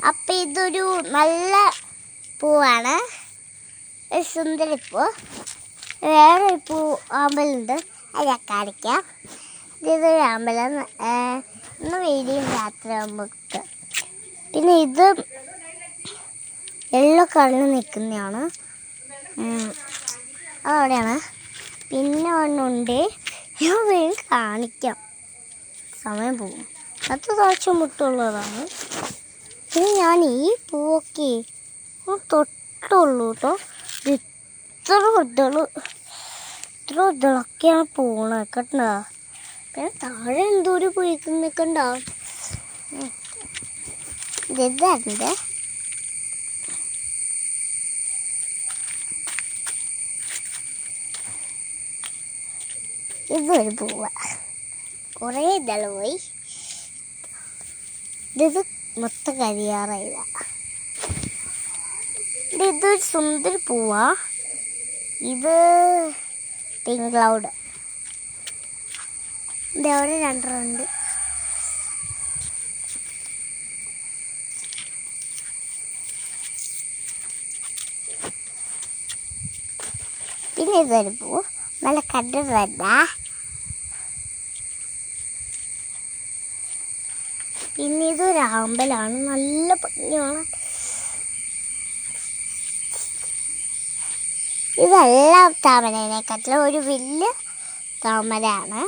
അപ്പം ഇതൊരു നല്ല പൂവാണ്, സുന്ദരിപ്പൂ. വേറെ പൂ ആമ്പലുണ്ട്, അത് ഞാൻ കാണിക്കാം. ഇതൊരു ആമ്പലം, ഇന്ന് വെയിലും രാത്രി ആകുമ്പോൾ കിട്ടും. പിന്നെ ഇത് യെല്ലോ കളറിൽ നിൽക്കുന്നതാണ്, അതവിടെയാണ്. പിന്നെ ഒന്നുണ്ട്, ഞാൻ വേഗം കാണിക്കാം, സമയം പോകും. അത് താഴ്ച മുട്ടുള്ളതാണ്. പിന്നെ ഞാൻ ഈ പൂവൊക്കെ തൊട്ടുള്ളൂ കേട്ടോ. ഇത്ര ഇതളൊക്കെയാണ് പോണത് കേട്ടോ. പിന്നെ താഴെ എന്തോരം പൊഴിക്കുന്നൊക്കെ ഉണ്ടാവും. ഇതാണ്ട് ഇതൊരു പൂവ, കുറേ ഇതള് പോയി. ഇത് മൊത്തം കരിയാറായില്ല. ഇതൊരു സുന്ദരി പൂവാ. ഇത് പിങ്ക് ക്ലൗഡ്. ഇതവിടെ രണ്ടെണ്ണമുണ്ട്. പിന്നെ ഇതൊരു പൂ, നല്ല കണ്ടിട്ടല്ല. പിന്നെ ഇതൊരു ആമ്പലാണ്, നല്ല ഭംഗിയാണ്. ഇതെല്ലാം താമരേനെക്കാട്ടിലും ഒരു വലിയ താമരയാണ്.